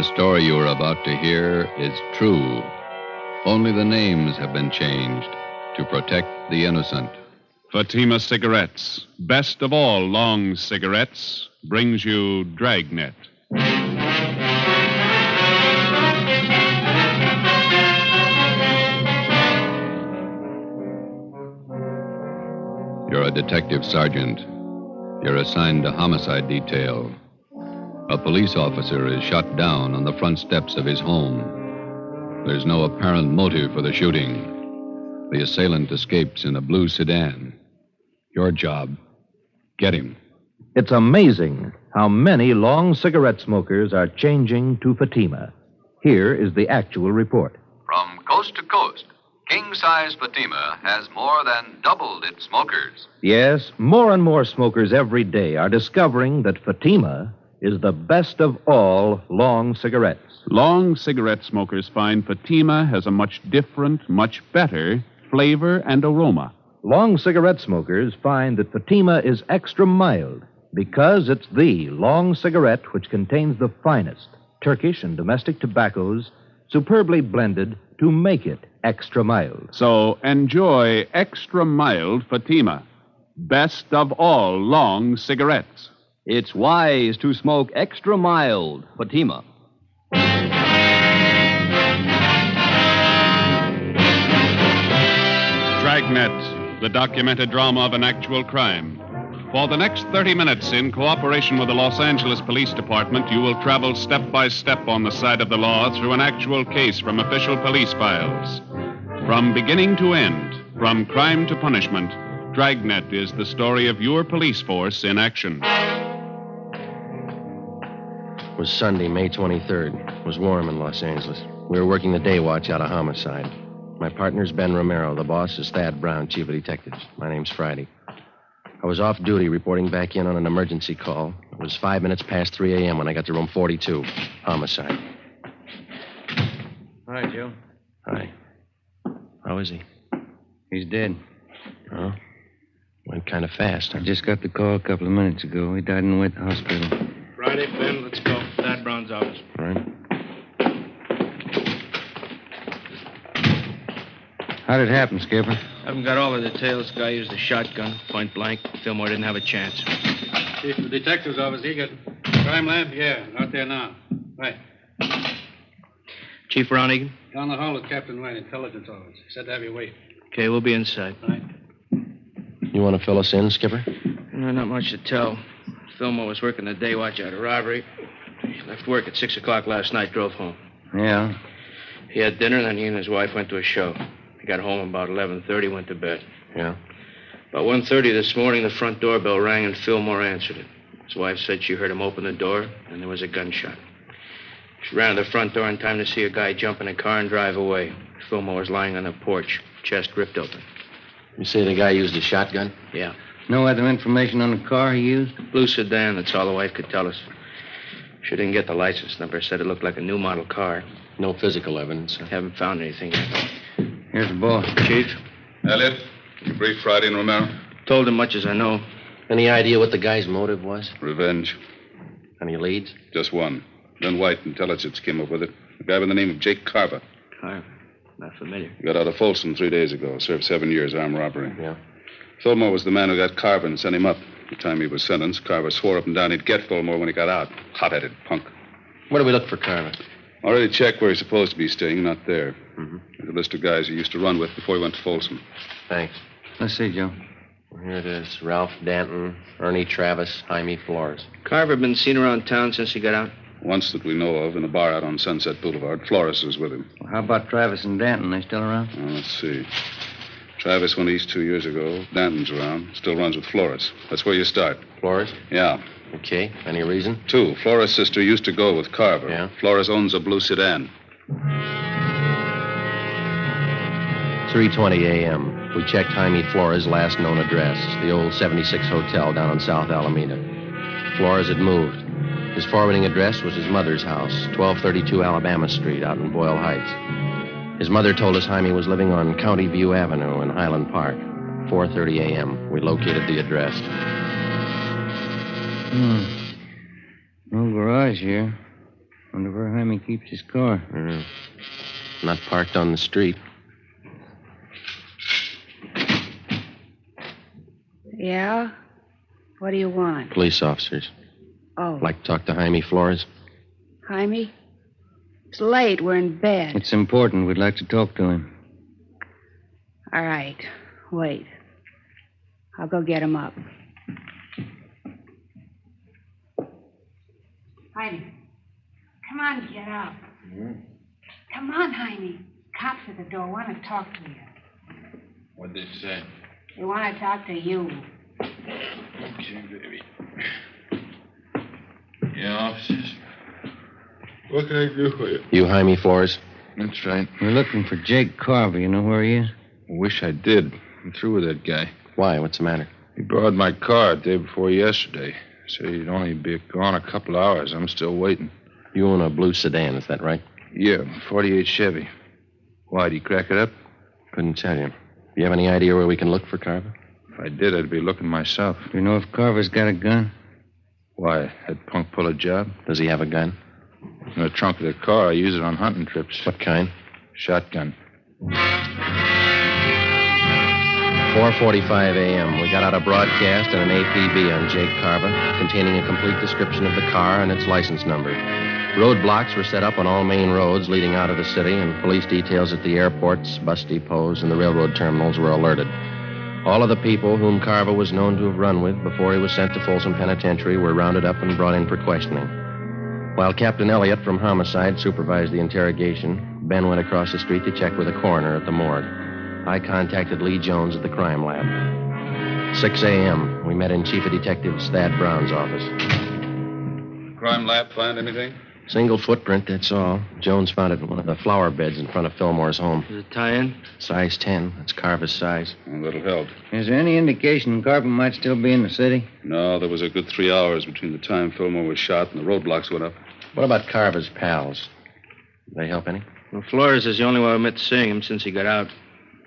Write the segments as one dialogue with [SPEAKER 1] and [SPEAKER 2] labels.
[SPEAKER 1] The story you are about to hear is true. Only the names have been changed to protect the innocent.
[SPEAKER 2] Fatima Cigarettes, best of all long cigarettes, brings you Dragnet.
[SPEAKER 1] You're a detective sergeant. You're assigned to homicide detail. A police officer is shot down on the front steps of his home. There's no apparent motive for the shooting. The assailant escapes in a blue sedan. Your job, get him.
[SPEAKER 3] It's amazing how many long cigarette smokers are changing to Fatima. Here is the actual report.
[SPEAKER 1] From coast to coast, king-size Fatima has more than doubled its smokers.
[SPEAKER 3] Yes, more and more smokers every day are discovering that Fatima is the best of all long cigarettes.
[SPEAKER 2] Long cigarette smokers find Fatima has a much different, much better flavor and aroma.
[SPEAKER 3] Long cigarette smokers find that Fatima is extra mild because it's the long cigarette which contains the finest Turkish and domestic tobaccos superbly blended to make it extra mild.
[SPEAKER 2] So enjoy extra mild Fatima, best of all long cigarettes.
[SPEAKER 4] It's wise to smoke extra mild Fatima.
[SPEAKER 2] Dragnet, the documented drama of an actual crime. For the next 30 minutes, in cooperation with the Los Angeles Police Department, you will travel step by step on the side of the law through an actual case from official police files. From beginning to end, from crime to punishment, Dragnet is the story of your police force in action.
[SPEAKER 5] It was Sunday, May 23rd. It was warm in Los Angeles. We were working the day watch out of homicide. My partner's Ben Romero. The boss is Thad Brown, chief of detectives. My name's Friday. I was off duty reporting back in on an emergency call. It was 5 minutes past 3 a.m. when I got to room 42. Homicide.
[SPEAKER 6] Hi, Joe.
[SPEAKER 5] Hi. How is he?
[SPEAKER 6] He's dead.
[SPEAKER 5] Oh? Went kind of fast, huh?
[SPEAKER 6] I just got the call a couple of minutes ago. He died in the wet hospital.
[SPEAKER 7] Friday, Ben, let's go. Thad Brown's office.
[SPEAKER 5] All right.
[SPEAKER 6] How did it happen, Skipper?
[SPEAKER 7] Haven't got all the details. Guy used a shotgun, point blank. Fillmore didn't have a chance.
[SPEAKER 8] Chief of the detective's office, he got crime lab? Yeah, out there now. Right.
[SPEAKER 7] Chief Ron Egan?
[SPEAKER 8] Down the hall with Captain White, intelligence office. Said to have you wait.
[SPEAKER 7] Okay, we'll be inside.
[SPEAKER 8] Right.
[SPEAKER 5] You want to fill us in, Skipper?
[SPEAKER 7] Not much to tell. Fillmore was working the day watch out of robbery. He left work at 6 o'clock last night, drove home.
[SPEAKER 6] Yeah.
[SPEAKER 7] He had dinner, then he and his wife went to a show. He got home about 11:30, went to bed.
[SPEAKER 5] Yeah.
[SPEAKER 7] About 1:30 this morning, the front doorbell rang and Fillmore answered it. His wife said she heard him open the door, and there was a gunshot. She ran to the front door in time to see a guy jump in a car and drive away. Fillmore was lying on the porch, chest ripped open.
[SPEAKER 5] You say the guy used a shotgun?
[SPEAKER 7] Yeah.
[SPEAKER 6] No other information on the car he used?
[SPEAKER 7] Blue sedan, that's all the wife could tell us. She didn't get the license number, said it looked like a new model car.
[SPEAKER 5] No physical evidence, huh?
[SPEAKER 7] Haven't found anything yet.
[SPEAKER 6] Here's the boss.
[SPEAKER 7] Chief?
[SPEAKER 2] Elliot, you brief Friday and Romero?
[SPEAKER 7] Told him much as I know.
[SPEAKER 5] Any idea what the guy's motive was?
[SPEAKER 2] Revenge.
[SPEAKER 5] Any leads?
[SPEAKER 2] Just one. Then White Intelligence came up with it. A guy by the name of Jake Carver.
[SPEAKER 7] Carver? Not familiar.
[SPEAKER 2] Got out of Folsom 3 days ago. Served 7 years armed robbery.
[SPEAKER 5] Yeah.
[SPEAKER 2] Fillmore was the man who got Carver and sent him up. The time he was sentenced, Carver swore up and down he'd get Fillmore when he got out. Hot-headed punk.
[SPEAKER 5] Where do we look for Carver?
[SPEAKER 2] Already checked where he's supposed to be staying, not there.
[SPEAKER 5] Mm-hmm.
[SPEAKER 2] There's a list of guys he used to run with before he went to Folsom.
[SPEAKER 5] Thanks.
[SPEAKER 6] Let's see, Joe.
[SPEAKER 5] Well, here it is. Ralph Danton, Ernie Travis, Jaime Flores.
[SPEAKER 7] Carver been seen around town since he got out?
[SPEAKER 2] Once that we know of, in a bar out on Sunset Boulevard. Flores was with him.
[SPEAKER 6] Well, how about Travis and Danton? They still around?
[SPEAKER 2] Let's see. Travis went east 2 years ago. Danton's around. Still runs with Flores. That's where you start.
[SPEAKER 5] Flores?
[SPEAKER 2] Yeah.
[SPEAKER 5] Okay. Any reason?
[SPEAKER 2] 2. Flores' sister used to go with Carver.
[SPEAKER 5] Yeah.
[SPEAKER 2] Flores owns a blue sedan.
[SPEAKER 5] 3:20 a.m. We checked Jaime Flores' last known address, the old 76 Hotel down on South Alameda. Flores had moved. His forwarding address was his mother's house, 1232 Alabama Street out in Boyle Heights. His mother told us Jaime was living on County View Avenue in Highland Park. 4:30 a.m. We located the address.
[SPEAKER 6] No garage here. Wonder where Jaime keeps his car.
[SPEAKER 5] Not parked on the street.
[SPEAKER 9] Yeah? What do you want?
[SPEAKER 5] Police officers.
[SPEAKER 9] Oh,
[SPEAKER 5] Like to talk to Jaime Flores?
[SPEAKER 9] Jaime? It's late. We're in bed.
[SPEAKER 6] It's important. We'd like to talk to him.
[SPEAKER 9] All right. Wait. I'll go get him up. Jaime. Come on, get up. Come on, Jaime. Cops at the door want to talk to you.
[SPEAKER 10] What'd they say?
[SPEAKER 9] They want to talk to you.
[SPEAKER 10] Okay, baby. Yeah, officers. What can I do for you?
[SPEAKER 5] You Jaime Flores?
[SPEAKER 10] That's right.
[SPEAKER 6] We're looking for Jake Carver. You know where he is?
[SPEAKER 10] I wish I did. I'm through with that guy.
[SPEAKER 5] Why? What's the matter?
[SPEAKER 10] He borrowed my car the day before yesterday. Said he'd only be gone a couple hours. I'm still waiting.
[SPEAKER 5] You own a blue sedan, is that right?
[SPEAKER 10] Yeah, 48 Chevy. Why, did he crack it up?
[SPEAKER 5] Couldn't tell you. Do you have any idea where we can look for Carver?
[SPEAKER 10] If I did, I'd be looking myself.
[SPEAKER 6] Do you know if Carver's got a gun?
[SPEAKER 10] Why, that punk pull a job?
[SPEAKER 5] Does he have a gun?
[SPEAKER 10] In the trunk of the car. I use it on hunting trips.
[SPEAKER 5] What kind?
[SPEAKER 10] Shotgun.
[SPEAKER 5] 4:45 a.m. We got out a broadcast and an APB on Jake Carver, containing a complete description of the car and its license number. Roadblocks were set up on all main roads leading out of the city, and police details at the airports, bus depots, and the railroad terminals were alerted. All of the people whom Carver was known to have run with before he was sent to Folsom Penitentiary were rounded up and brought in for questioning. While Captain Elliott from Homicide supervised the interrogation, Ben went across the street to check with a coroner at the morgue. I contacted Lee Jones at the crime lab. 6 a.m., we met in Chief of Detectives Thad Brown's office.
[SPEAKER 2] Crime lab find anything?
[SPEAKER 5] Single footprint, that's all. Jones found it in one of the flower beds in front of Fillmore's home.
[SPEAKER 7] Does it tie in?
[SPEAKER 5] Size 10. That's Carver's size.
[SPEAKER 2] A little help.
[SPEAKER 6] Is there any indication Carver might still be in the city?
[SPEAKER 2] No, there was a good 3 hours between the time Fillmore was shot and the roadblocks went up.
[SPEAKER 5] What about Carver's pals? Did they help any?
[SPEAKER 7] Well, Flores is the only one who admits seeing him since he got out.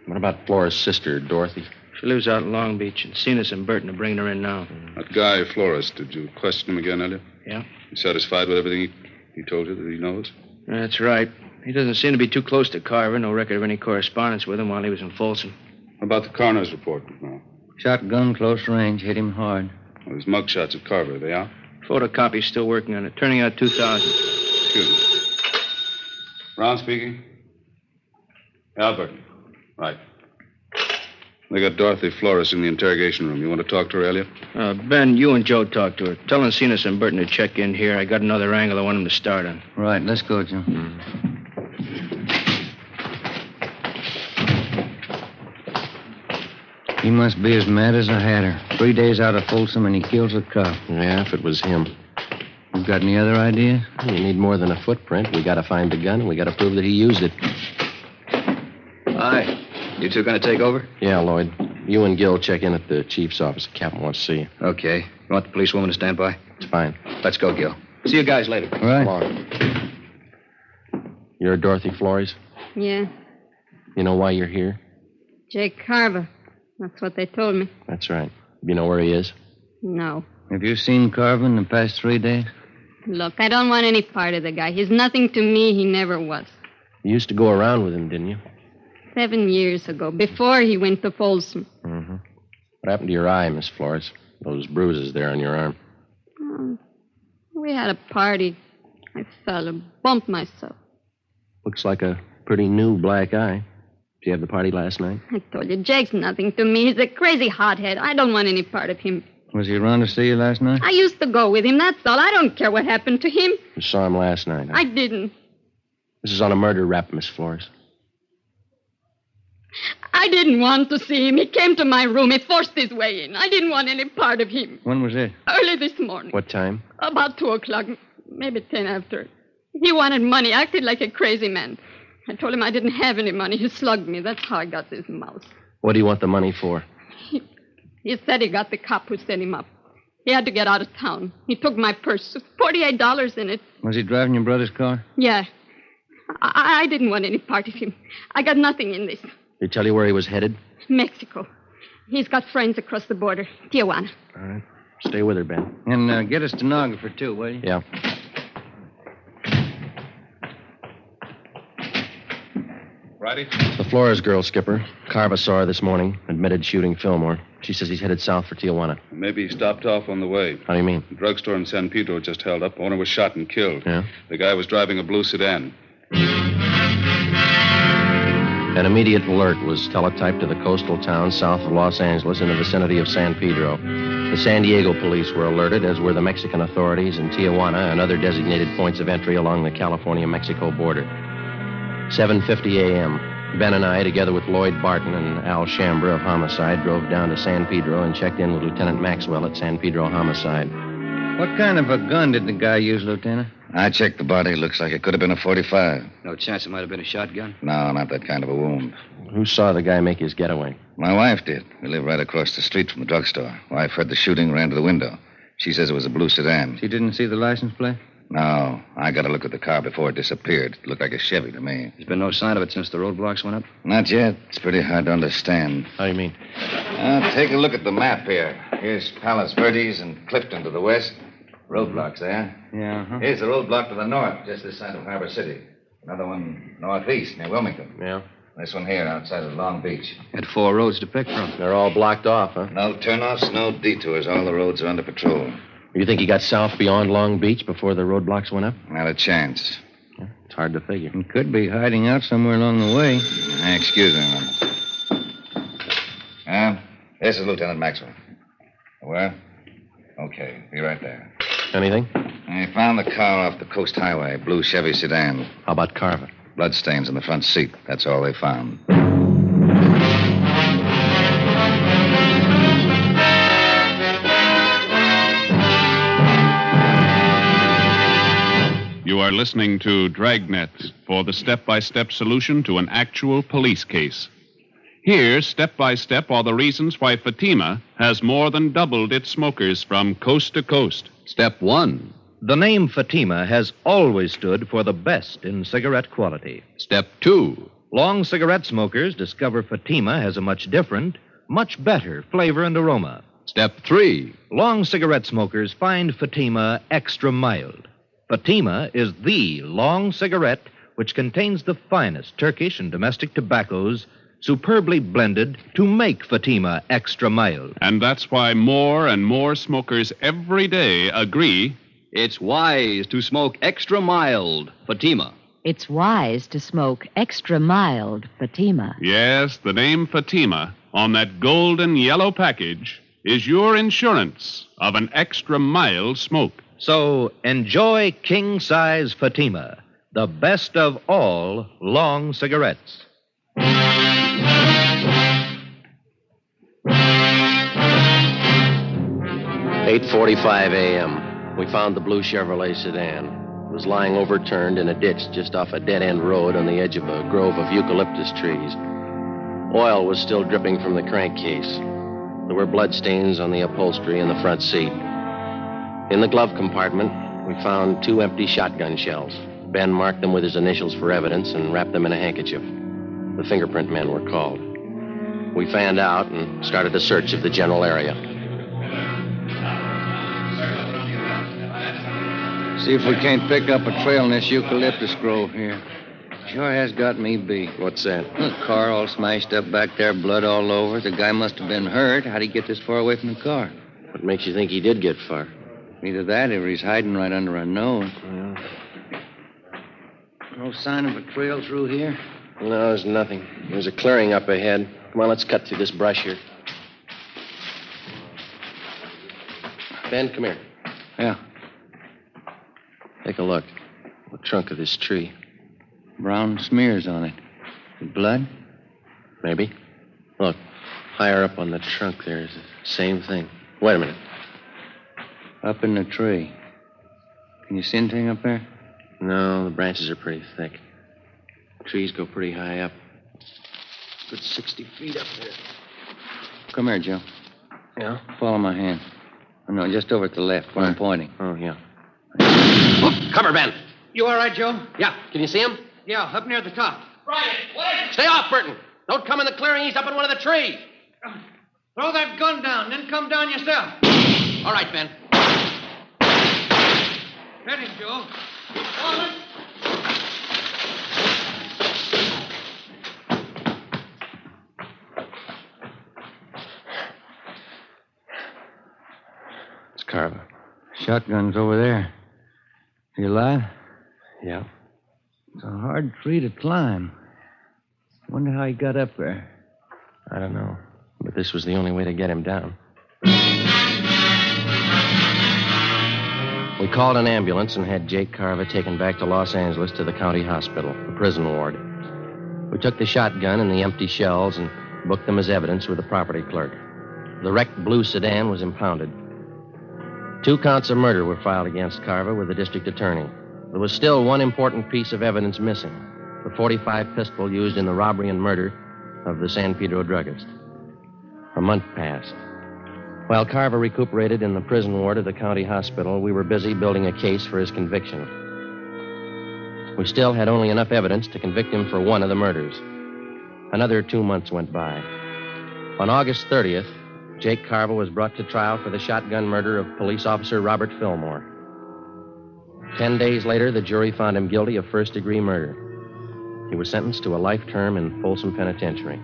[SPEAKER 5] What about Flores' sister, Dorothy?
[SPEAKER 7] She lives out in Long Beach, and Cenas and Burton are bringing her in now.
[SPEAKER 2] That guy, Flores, did you question him again, Elliot?
[SPEAKER 7] Yeah.
[SPEAKER 2] You satisfied with everything he told you that he knows?
[SPEAKER 7] That's right. He doesn't seem to be too close to Carver. No record of any correspondence with him while he was in Folsom.
[SPEAKER 2] How about the coroner's report now?
[SPEAKER 6] Shotgun, close range, hit him hard.
[SPEAKER 2] Well, there's mugshots of Carver. Are they out?
[SPEAKER 7] Photocopy's still working on it. Turning out 2,000.
[SPEAKER 2] Excuse me. Brown speaking. Albert. Right. They got Dorothy Flores in the interrogation room. You want to talk to her, Elliot?
[SPEAKER 7] Ben, you and Joe talk to her. Tell Cenas and Burton to check in here. I got another angle I want them to start on.
[SPEAKER 6] Right, let's go, Joe. He must be as mad as a hatter. 3 days out of Folsom and he kills a cop.
[SPEAKER 5] Yeah, if it was him.
[SPEAKER 6] You got any other ideas?
[SPEAKER 5] You need more than a footprint. We got to find the gun, and we got to prove that he used it.
[SPEAKER 11] Hi. You two going to take over?
[SPEAKER 5] Yeah, Lloyd. You and Gil check in at the chief's office. The captain wants to see you.
[SPEAKER 11] Okay. You want the policewoman to stand by?
[SPEAKER 5] It's fine.
[SPEAKER 11] Let's go, Gil. See you guys later.
[SPEAKER 6] All right.
[SPEAKER 5] Come on. You're Dorothy Flores?
[SPEAKER 12] Yeah,
[SPEAKER 5] You know why you're here?
[SPEAKER 12] Jake Carver. That's what they told me.
[SPEAKER 5] That's right. You know where he is?
[SPEAKER 12] No.
[SPEAKER 6] Have you seen Carver in the past 3 days?
[SPEAKER 12] Look, I don't want any part of the guy. He's nothing to me. He never was.
[SPEAKER 5] You used to go around with him, didn't you?
[SPEAKER 12] 7 years ago, before he went to Folsom.
[SPEAKER 5] Mm-hmm. What happened to your eye, Miss Flores? Those bruises there on your arm.
[SPEAKER 12] Oh, we had a party. I fell and bumped myself.
[SPEAKER 5] Looks like a pretty new black eye. Did you have the party last night?
[SPEAKER 12] I told you, Jake's nothing to me. He's a crazy hothead. I don't want any part of him.
[SPEAKER 6] Was he around to see you last night?
[SPEAKER 12] I used to go with him, that's all. I don't care what happened to him.
[SPEAKER 5] You saw him last night. Huh?
[SPEAKER 12] I didn't.
[SPEAKER 5] This is on a murder rap, Miss Flores.
[SPEAKER 12] I didn't want to see him. He came to my room. He forced his way in. I didn't want any part of him.
[SPEAKER 6] When was it?
[SPEAKER 12] Early this morning.
[SPEAKER 5] What time?
[SPEAKER 12] About 2 o'clock, maybe 10 after. He wanted money, acted like a crazy man. I told him I didn't have any money. He slugged me. That's how I got this mouse.
[SPEAKER 5] What do you want the money for?
[SPEAKER 12] He said he got the cop who set him up. He had to get out of town. He took my purse, $48 in it.
[SPEAKER 6] Was he driving your brother's car?
[SPEAKER 12] Yeah. I didn't want any part of him. I got nothing in this.
[SPEAKER 5] Did he tell you where he was headed?
[SPEAKER 12] Mexico. He's got friends across the border. Tijuana.
[SPEAKER 5] All right. Stay with her, Ben.
[SPEAKER 6] And get a stenographer, too, will you?
[SPEAKER 5] Yeah.
[SPEAKER 2] Friday?
[SPEAKER 5] The Flores girl, Skipper. Carva saw her this morning, admitted shooting Fillmore. She says he's headed south for Tijuana.
[SPEAKER 10] Maybe he stopped off on the way.
[SPEAKER 5] How do you mean?
[SPEAKER 10] The drugstore in San Pedro just held up. Owner was shot and killed.
[SPEAKER 5] Yeah?
[SPEAKER 10] The guy was driving a blue sedan.
[SPEAKER 5] An immediate alert was teletyped to the coastal town south of Los Angeles in the vicinity of San Pedro. The San Diego police were alerted, as were the Mexican authorities in Tijuana and other designated points of entry along the California-Mexico border. 7:50 a.m. Ben and I, together with Lloyd Barton and Al Shambra of Homicide, drove down to San Pedro and checked in with Lieutenant Maxwell at San Pedro Homicide.
[SPEAKER 6] What kind of a gun did the guy use, Lieutenant?
[SPEAKER 13] I checked the body. Looks like it could have been a .45.
[SPEAKER 11] No chance it might have been a shotgun?
[SPEAKER 13] No, not that kind of a wound.
[SPEAKER 5] Who saw the guy make his getaway?
[SPEAKER 13] My wife did. We live right across the street from the drugstore. Wife heard the shooting, ran to the window. She says it was a blue sedan.
[SPEAKER 6] She didn't see the license plate?
[SPEAKER 13] No. I got a look at the car before it disappeared. It looked like a Chevy to me.
[SPEAKER 11] There's been no sign of it since the roadblocks went up?
[SPEAKER 13] Not yet. It's pretty hard to understand.
[SPEAKER 5] How do you mean?
[SPEAKER 13] Take a look at the map here. Here's Palos Verdes and Clifton to the west. Roadblocks there.
[SPEAKER 6] Yeah, uh-huh.
[SPEAKER 13] Here's the roadblock to the north, just this side of Harbor City. Another one northeast, near Wilmington.
[SPEAKER 5] Yeah?
[SPEAKER 13] This one here, outside of Long Beach.
[SPEAKER 11] Had 4 roads to pick from.
[SPEAKER 5] They're all blocked off, huh?
[SPEAKER 13] No turnoffs, no detours. All the roads are under patrol.
[SPEAKER 5] You think he got south beyond Long Beach before the roadblocks went up?
[SPEAKER 13] Not a chance.
[SPEAKER 5] Yeah, it's hard to figure.
[SPEAKER 6] He could be hiding out somewhere along the way.
[SPEAKER 13] Excuse me, man. This is Lieutenant Maxwell. Where? Okay, be right there.
[SPEAKER 5] Anything?
[SPEAKER 13] I found the car off the Coast Highway, blue Chevy sedan.
[SPEAKER 5] How about Carver?
[SPEAKER 13] Bloodstains in the front seat. That's all they found.
[SPEAKER 2] You are listening to Dragnet for the step-by-step solution to an actual police case. Here, step by step, are the reasons why Fatima has more than doubled its smokers from coast to coast.
[SPEAKER 1] Step 1.
[SPEAKER 3] The name Fatima has always stood for the best in cigarette quality.
[SPEAKER 1] Step 2.
[SPEAKER 3] Long cigarette smokers discover Fatima has a much different, much better flavor and aroma.
[SPEAKER 1] Step 3.
[SPEAKER 3] Long cigarette smokers find Fatima extra mild. Fatima is the long cigarette which contains the finest Turkish and domestic tobaccos superbly blended to make Fatima extra mild.
[SPEAKER 2] And that's why more and more smokers every day agree
[SPEAKER 11] it's wise to smoke extra mild Fatima.
[SPEAKER 14] It's wise to smoke extra mild Fatima.
[SPEAKER 2] Yes, the name Fatima on that golden yellow package is your insurance of an extra mild smoke.
[SPEAKER 3] So enjoy king-size Fatima, the best of all long cigarettes.
[SPEAKER 5] 8:45 a.m. We found the blue Chevrolet sedan. It was lying overturned in a ditch just off a dead-end road on the edge of a grove of eucalyptus trees. Oil was still dripping from the crankcase. There were bloodstains on the upholstery in the front seat. In the glove compartment, we found 2 empty shotgun shells. Ben marked them with his initials for evidence and wrapped them in a handkerchief. The fingerprint men were called. We fanned out and started a search of the general area.
[SPEAKER 6] See if we can't pick up a trail in this eucalyptus grove here. Sure has got me beat.
[SPEAKER 5] What's that?
[SPEAKER 6] The car all smashed up back there, blood all over. The guy must have been hurt. How'd he get this far away from the car?
[SPEAKER 5] What makes you think he did get far?
[SPEAKER 6] Either that or he's hiding right under our nose.
[SPEAKER 5] Yeah.
[SPEAKER 6] No sign of a trail through here?
[SPEAKER 5] No, there's nothing. There's a clearing up ahead. Come on, let's cut through this brush here. Ben, come here.
[SPEAKER 6] Yeah.
[SPEAKER 5] Take a look. The trunk of this tree.
[SPEAKER 6] Brown smears on it. Blood?
[SPEAKER 5] Maybe. Look, higher up on the trunk there's the same thing. Wait a minute.
[SPEAKER 6] Up in the tree. Can you see anything up there?
[SPEAKER 5] No, the branches are pretty thick. Trees go pretty high up. Good 60 feet up there.
[SPEAKER 6] Come here, Joe.
[SPEAKER 5] Yeah?
[SPEAKER 6] Follow my hand. Oh, no, just over to the left where I'm pointing.
[SPEAKER 5] Oh, yeah.
[SPEAKER 11] Oh, cover, Ben.
[SPEAKER 8] You all right, Joe?
[SPEAKER 11] Yeah. Can you see him?
[SPEAKER 8] Yeah, up near the top.
[SPEAKER 11] Right. Wait. Stay off, Burton. Don't come in the clearing. He's up in one of the trees.
[SPEAKER 8] Throw that gun down, then come down yourself.
[SPEAKER 11] All right, Ben.
[SPEAKER 8] Hit him, Joe.
[SPEAKER 5] Carver.
[SPEAKER 6] Shotgun's over there. You alive?
[SPEAKER 5] Yeah.
[SPEAKER 6] It's a hard tree to climb. Wonder how he got up there.
[SPEAKER 5] I don't know. But this was the only way to get him down. We called an ambulance and had Jake Carver taken back to Los Angeles to the county hospital, the prison ward. We took the shotgun and the empty shells and booked them as evidence with the property clerk. The wrecked blue sedan was impounded. 2 counts of murder were filed against Carver with the district attorney. There was still one important piece of evidence missing, the .45 pistol used in the robbery and murder of the San Pedro druggist. A month passed. While Carver recuperated in the prison ward of the county hospital, we were busy building a case for his conviction. We still had only enough evidence to convict him for one of the murders. Another 2 months went by. On August 30th, Jake Carver was brought to trial for the shotgun murder of police officer Robert Fillmore. 10 days later, the jury found him guilty of first-degree murder. He was sentenced to a life term in Folsom Penitentiary.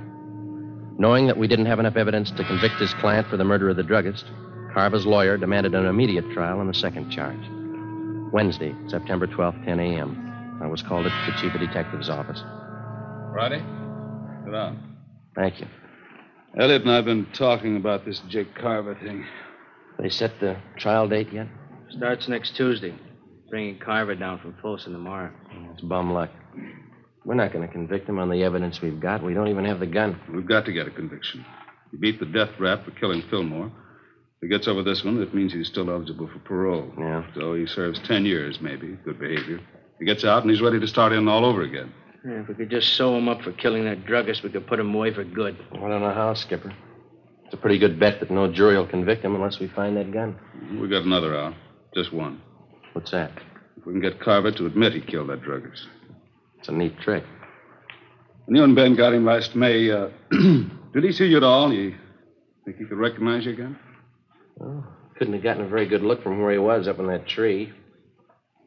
[SPEAKER 5] Knowing that we didn't have enough evidence to convict his client for the murder of the druggist, Carver's lawyer demanded an immediate trial on the second charge. Wednesday, September 12th, 10 a.m. I was called at the chief of detective's office.
[SPEAKER 10] Friday? Sit down.
[SPEAKER 5] Thank you.
[SPEAKER 10] Elliot and I have been talking about this Jake Carver thing.
[SPEAKER 5] They set the trial date yet?
[SPEAKER 7] Starts next Tuesday. Bringing Carver down from Folsom tomorrow.
[SPEAKER 5] It's bum luck. We're not going to convict him on the evidence we've got. We don't even have the gun.
[SPEAKER 10] We've got to get a conviction. He beat the death rap for killing Fillmore. If he gets over this one, that means he's still eligible for parole.
[SPEAKER 5] Yeah.
[SPEAKER 10] So he serves 10 years, maybe. Good behavior. He gets out and he's ready to start in all over again.
[SPEAKER 7] Yeah, if we could just sew him up for killing that druggist, we could put him away for good.
[SPEAKER 5] I don't know how, Skipper. It's a pretty good bet that no jury will convict him unless we find that gun.
[SPEAKER 10] We got another out. Just one.
[SPEAKER 5] What's that?
[SPEAKER 10] If we can get Carver to admit he killed that druggist.
[SPEAKER 5] It's a neat trick.
[SPEAKER 10] When you and Ben got him last May, did he see you at all? You think he could recognize you again?
[SPEAKER 5] Well, couldn't have gotten a very good look from where he was up in that tree.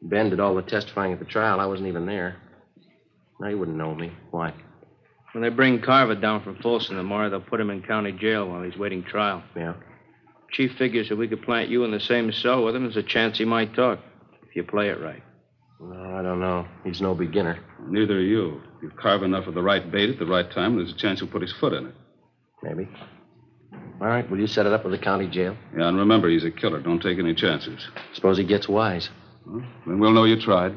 [SPEAKER 5] Ben did all the testifying at the trial. I wasn't even there. No, he wouldn't know me. Why?
[SPEAKER 7] When they bring Carver down from Folsom tomorrow, they'll put him in county jail while he's waiting trial.
[SPEAKER 5] Yeah?
[SPEAKER 7] Chief figures if we could plant you in the same cell with him, there's a chance he might talk, if you play it right.
[SPEAKER 5] No, I don't know. He's no beginner.
[SPEAKER 10] Neither are you. If you carve enough of the right bait at the right time, there's a chance he'll put his foot in it.
[SPEAKER 5] Maybe. All right, will you set it up with the county jail?
[SPEAKER 10] Yeah, and remember, he's a killer. Don't take any chances.
[SPEAKER 5] Suppose he gets wise.
[SPEAKER 10] Well, then we'll know you tried.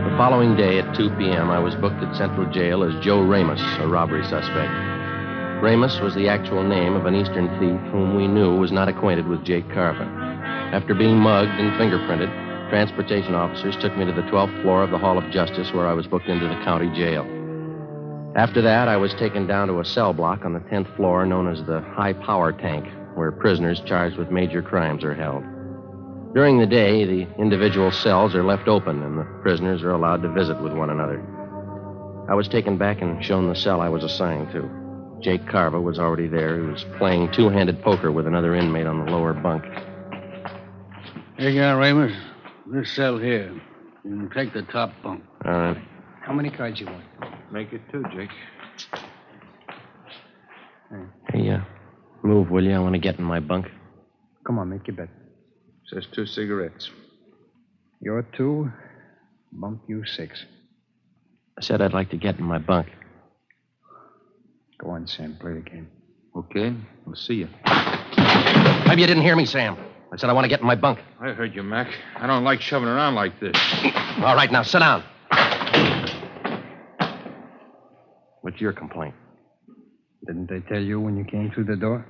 [SPEAKER 5] The following day at 2 p.m., I was booked at Central Jail as Joe Ramos, a robbery suspect. Ramos was the actual name of an Eastern thief whom we knew was not acquainted with Jake Carver. After being mugged and fingerprinted, transportation officers took me to the 12th floor of the Hall of Justice, where I was booked into the county jail. After that, I was taken down to a cell block on the 10th floor known as the High Power Tank, where prisoners charged with major crimes are held. During the day, the individual cells are left open, and the prisoners are allowed to visit with one another. I was taken back and shown the cell I was assigned to. Jake Carver was already there. He was playing two-handed poker with another inmate on the lower bunk.
[SPEAKER 8] Here you are, Ramos. This cell here. You can take the top bunk.
[SPEAKER 5] All right.
[SPEAKER 6] How many cards you want?
[SPEAKER 10] Make it 2, Jake.
[SPEAKER 5] Hey, move, will you? I want to get in my bunk.
[SPEAKER 6] Come on, make your bet.
[SPEAKER 10] Says 2 cigarettes.
[SPEAKER 6] You're 2, bunk you 6.
[SPEAKER 5] I said I'd like to get in my bunk.
[SPEAKER 6] Go on, Sam, play the game.
[SPEAKER 10] Okay, we'll see you.
[SPEAKER 5] Maybe you didn't hear me, Sam. I said I want to get in my bunk.
[SPEAKER 10] I heard you, Mac. I don't like shoving around like this.
[SPEAKER 5] All right, now, sit down. What's your complaint?
[SPEAKER 6] Didn't they tell you when you came through the door?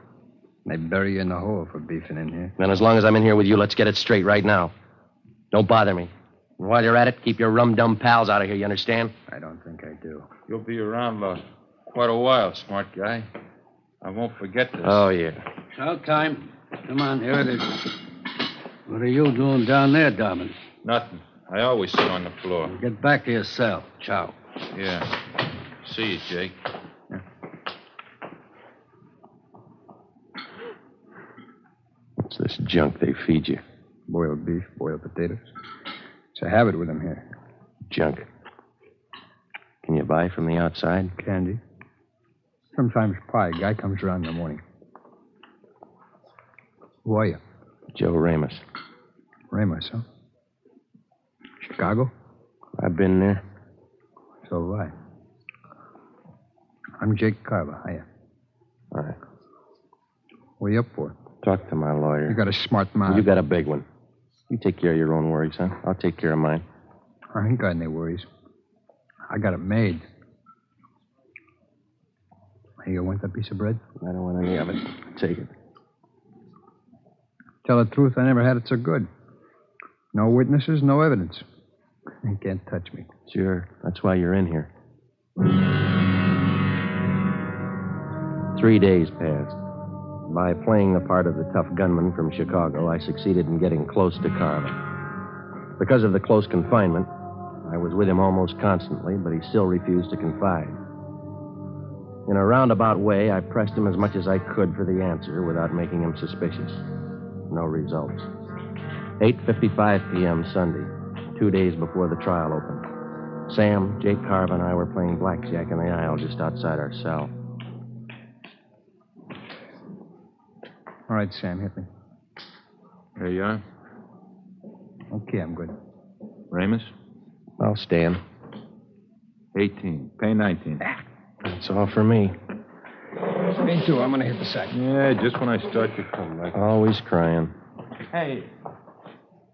[SPEAKER 6] They bury you in the hole for beefing in here.
[SPEAKER 5] Then as long as I'm in here with you, let's get it straight right now. Don't bother me. And while you're at it, keep your rum-dum pals out of here, you understand?
[SPEAKER 6] I don't think I do.
[SPEAKER 10] You'll be around quite a while, smart guy. I won't forget this.
[SPEAKER 5] Oh, yeah.
[SPEAKER 8] Out time. Come on, here it is. What are you doing down there, Dobbin?
[SPEAKER 10] Nothing. I always sit on the floor.
[SPEAKER 8] Get back to your cell. Ciao.
[SPEAKER 10] Yeah. See you, Jake.
[SPEAKER 5] What's this junk they feed you?
[SPEAKER 6] Boiled beef, boiled potatoes. It's a habit with them here.
[SPEAKER 5] Junk. Can you buy from the outside?
[SPEAKER 6] Candy. Sometimes pie. Guy comes around in the morning.
[SPEAKER 15] Who are you?
[SPEAKER 5] Joe Ramos.
[SPEAKER 15] Ramos, huh? Chicago?
[SPEAKER 5] I've been there.
[SPEAKER 15] So have I. I'm Jake Carver. Hiya.
[SPEAKER 5] All right.
[SPEAKER 15] What are you up for?
[SPEAKER 5] Talk to my lawyer.
[SPEAKER 15] You got a smart mouth.
[SPEAKER 5] You got a big one. You take care of your own worries, huh? I'll take care of mine.
[SPEAKER 15] I ain't got any worries. I got it made. Hey, you want that piece of bread?
[SPEAKER 5] I don't want any of it. Take it.
[SPEAKER 15] Tell the truth, I never had it so good. No witnesses, no evidence. You can't touch me.
[SPEAKER 5] Sure. That's why you're in here. 3 days passed. By playing the part of the tough gunman from Chicago, I succeeded in getting close to Carver. Because of the close confinement, I was with him almost constantly, but he still refused to confide. In a roundabout way, I pressed him as much as I could for the answer without making him suspicious. No results. 8:55 p.m. Sunday, 2 days before the trial opened. Sam, Jake Carver, and I were playing blackjack in the aisle just outside our cell.
[SPEAKER 15] All right, Sam, hit me.
[SPEAKER 16] There you are.
[SPEAKER 15] Okay, I'm good.
[SPEAKER 16] Ramos?
[SPEAKER 5] I'll stand.
[SPEAKER 16] 18. Pay 19.
[SPEAKER 5] That's all for me.
[SPEAKER 15] Me too. I'm going to hit the sack.
[SPEAKER 16] Yeah, just when I start to come back.
[SPEAKER 5] Always crying.
[SPEAKER 16] Hey,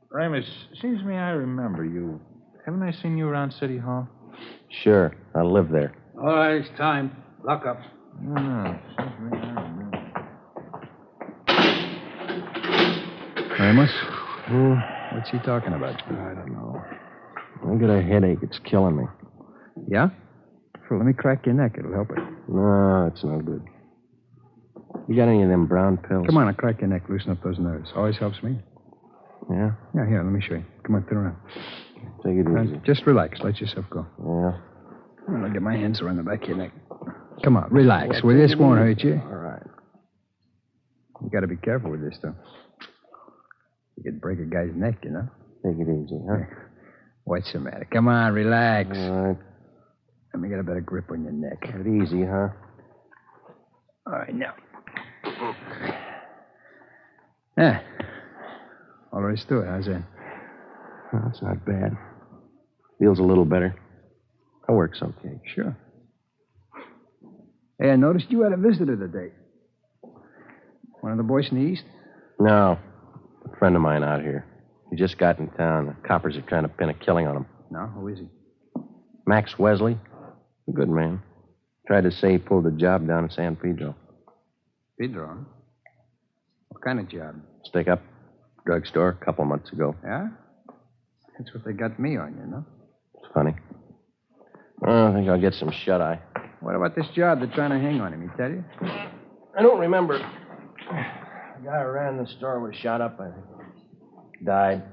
[SPEAKER 16] Ramos, seems to me I remember you. Haven't I seen you around City Hall?
[SPEAKER 5] Sure, I live there.
[SPEAKER 8] All right, it's time. Lock up.
[SPEAKER 16] No, seems to me I remember.
[SPEAKER 15] Ramos? What's he talking about?
[SPEAKER 5] I don't know. I got a headache. It's killing me.
[SPEAKER 15] Yeah? Well, let me crack your neck. It'll help it.
[SPEAKER 5] No, it's no good. You got any of them brown pills?
[SPEAKER 15] Come on, I'll crack your neck. Loosen up those nerves. Always helps me.
[SPEAKER 5] Yeah?
[SPEAKER 15] Yeah, here, let me show you. Come on, turn around.
[SPEAKER 5] Take it easy.
[SPEAKER 15] Just relax. Let yourself go.
[SPEAKER 5] Yeah.
[SPEAKER 15] I'll get my hands around the back of your neck. Come on, relax. Well, this won't hurt you.
[SPEAKER 5] All right.
[SPEAKER 15] You got to be careful with this, though. You could break a guy's neck, you know.
[SPEAKER 5] Take it easy, huh?
[SPEAKER 15] What's the matter? Come on, relax.
[SPEAKER 5] All right.
[SPEAKER 15] Let me get a better grip on your neck.
[SPEAKER 5] Take it easy, huh?
[SPEAKER 15] All right, now. Yeah. All there is to it. How's that?
[SPEAKER 5] Oh, that's not bad. Feels a little better. That works okay.
[SPEAKER 15] Sure. Hey, I noticed you had a visitor today. One of the boys from the East?
[SPEAKER 5] No. A friend of mine out here. He just got in town. The coppers are trying to pin a killing on him.
[SPEAKER 15] No? Who is he?
[SPEAKER 5] Max Wesley. A good man. Tried to say he pulled a job down in San Pedro.
[SPEAKER 15] Pedro, huh? What kind of job?
[SPEAKER 5] Stick up. Drugstore a couple months ago.
[SPEAKER 15] Yeah? That's what they got me on, you know?
[SPEAKER 5] It's funny. I think I'll get some shut-eye.
[SPEAKER 15] What about this job they're trying to hang on him? He tell you?
[SPEAKER 5] I don't remember. The guy who ran the store was shot up, I think. Died.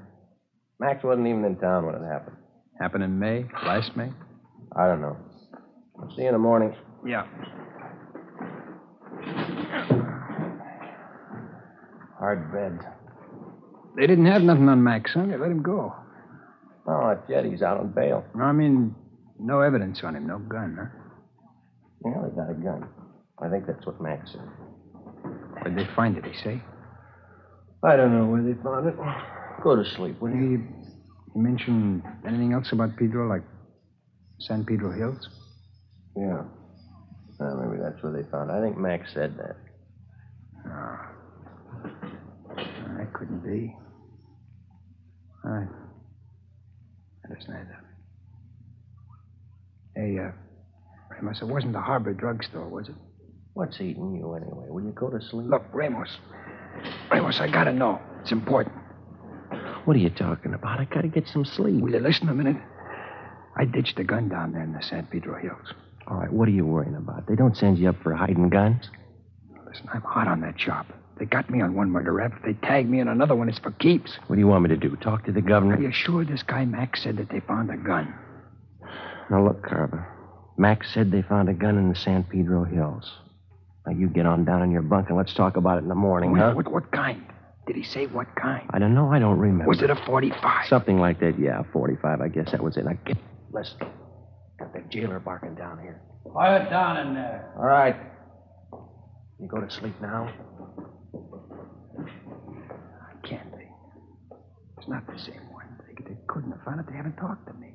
[SPEAKER 5] Max wasn't even in town when it happened.
[SPEAKER 15] Happened in May? Last May?
[SPEAKER 5] I don't know. I'll see you in the morning.
[SPEAKER 15] Yeah.
[SPEAKER 5] Hard bed.
[SPEAKER 15] They didn't have nothing on Max, huh? They let him go.
[SPEAKER 5] Oh, not yet. He's out on bail.
[SPEAKER 15] No, I mean, no evidence on him. No gun, huh?
[SPEAKER 5] Yeah, they got a gun. I think that's what Max said.
[SPEAKER 15] Where'd they find it, he say?
[SPEAKER 5] I don't know where they found it. Go to sleep, will you?
[SPEAKER 15] You mentioned anything else about Pedro, like San Pedro Hills?
[SPEAKER 5] Yeah. Maybe that's where they found it. I think Max said that.
[SPEAKER 15] No. That couldn't be. All right. That isn't either. Hey, Ramos, it wasn't the Harbor drugstore, was it?
[SPEAKER 5] What's eating you anyway? Will you go to sleep?
[SPEAKER 15] Look, Ramos. Ramos, I gotta know. It's important.
[SPEAKER 5] What are you talking about? I gotta get some sleep.
[SPEAKER 15] Will you listen a minute? I ditched the gun down there in the San Pedro Hills.
[SPEAKER 5] All right, what are you worrying about? They don't send you up for hiding guns?
[SPEAKER 15] Listen, I'm hot on that job. They got me on one murder rap. If they tag me on another one, it's for keeps.
[SPEAKER 5] What do you want me to do? Talk to the governor?
[SPEAKER 15] Are you sure this guy Max said that they found a gun?
[SPEAKER 5] Now, look, Carver. Max said they found a gun in the San Pedro Hills. Now, you get on down in your bunk and let's talk about it in the morning, huh?
[SPEAKER 15] What kind? Did he say what kind?
[SPEAKER 5] I don't know. I don't remember.
[SPEAKER 15] Was it a 45?
[SPEAKER 5] Something like that, yeah. 45, I guess that was it. Now, listen. Got that jailer barking down here.
[SPEAKER 8] Quiet down in there.
[SPEAKER 5] All right. You go to sleep now?
[SPEAKER 15] it's not the same one. They couldn't have found it. They haven't talked to me.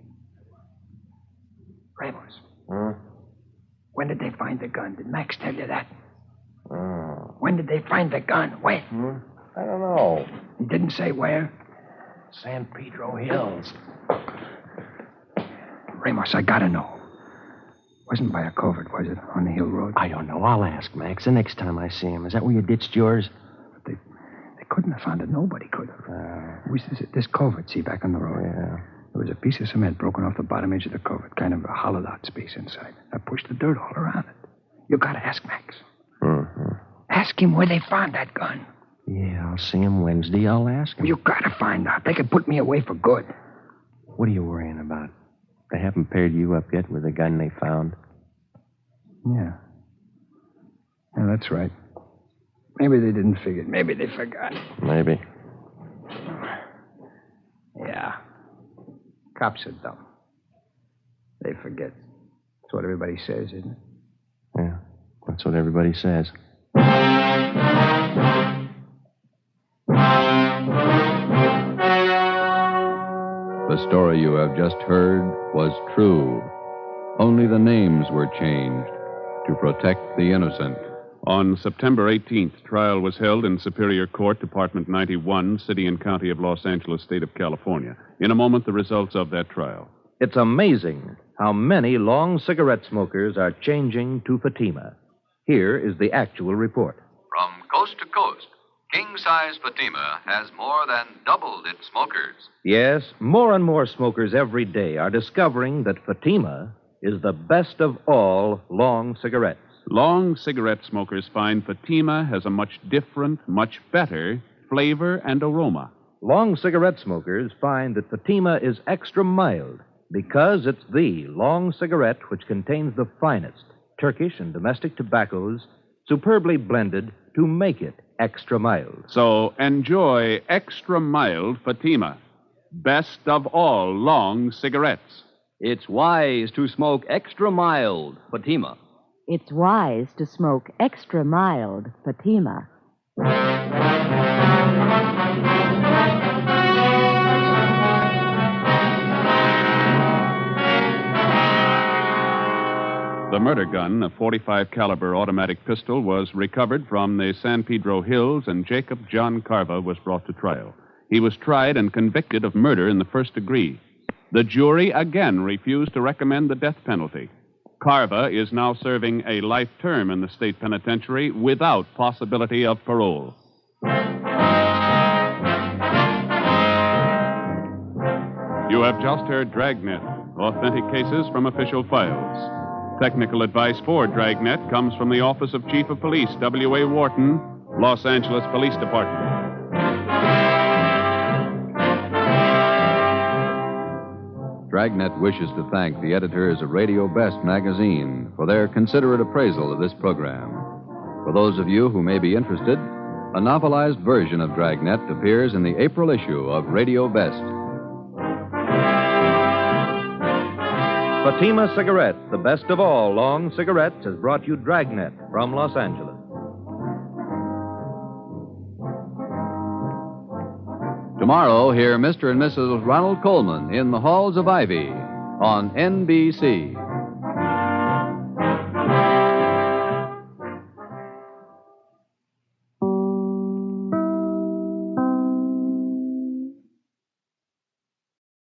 [SPEAKER 15] Ramos. When did they find the gun? Did Max tell you that? When did they find the gun? When?
[SPEAKER 13] I don't know.
[SPEAKER 15] He didn't say where?
[SPEAKER 13] San Pedro Hills.
[SPEAKER 15] Ramos, I gotta know. Wasn't by a covert, was it? On the hill road?
[SPEAKER 5] I don't know. I'll ask Max the next time I see him. Is that where you ditched yours?
[SPEAKER 15] They couldn't have found it. Nobody could have. This covert, see, back on the road.
[SPEAKER 5] Yeah.
[SPEAKER 15] There was a piece of cement broken off the bottom edge of the covert, kind of a hollowed-out space inside. I pushed the dirt all around it. You gotta ask Max. Ask him where they found that gun.
[SPEAKER 5] Yeah, I'll see him Wednesday. I'll ask him.
[SPEAKER 15] You gotta find out. They could put me away for good.
[SPEAKER 5] What are you worrying about? They haven't paired you up yet with the gun they found?
[SPEAKER 15] Yeah. Yeah, that's right. Maybe they didn't figure it. Maybe they forgot.
[SPEAKER 5] Maybe.
[SPEAKER 15] Yeah. Cops are dumb. They forget. That's what everybody says, isn't it?
[SPEAKER 5] Yeah, that's what everybody says.
[SPEAKER 1] The story you have just heard was true. Only the names were changed to protect the innocent.
[SPEAKER 2] On September 18th, trial was held in Superior Court, Department 91, City and County of Los Angeles, State of California. In a moment, the results of that trial.
[SPEAKER 3] It's amazing how many long cigarette smokers are changing to Fatima. Here is the actual report.
[SPEAKER 1] From coast to coast, king-size Fatima has more than doubled its smokers.
[SPEAKER 3] Yes, more and more smokers every day are discovering that Fatima is the best of all long cigarettes.
[SPEAKER 2] Long cigarette smokers find Fatima has a much different, much better flavor and aroma.
[SPEAKER 3] Long cigarette smokers find that Fatima is extra mild because it's the long cigarette which contains the finest Turkish and domestic tobaccos superbly blended to make it extra mild.
[SPEAKER 2] So enjoy extra mild Fatima. Best of all long cigarettes.
[SPEAKER 4] It's wise to smoke extra mild Fatima.
[SPEAKER 14] It's wise to smoke extra mild Fatima.
[SPEAKER 2] The murder gun, a .45 caliber automatic pistol, was recovered from the San Pedro Hills, and Jacob John Carva was brought to trial. He was tried and convicted of murder in the first degree. The jury again refused to recommend the death penalty. Carva is now serving a life term in the state penitentiary without possibility of parole. You have just heard Dragnet, authentic cases from official files. Technical advice for Dragnet comes from the Office of Chief of Police, W.A. Wharton, Los Angeles Police Department.
[SPEAKER 1] Dragnet wishes to thank the editors of Radio Best magazine for their considerate appraisal of this program. For those of you who may be interested, a novelized version of Dragnet appears in the April issue of Radio Best.
[SPEAKER 3] Fatima Cigarette, the best of all long cigarettes, has brought you Dragnet from Los Angeles.
[SPEAKER 1] Tomorrow, hear Mr. and Mrs. Ronald Coleman in the Halls of Ivy on NBC.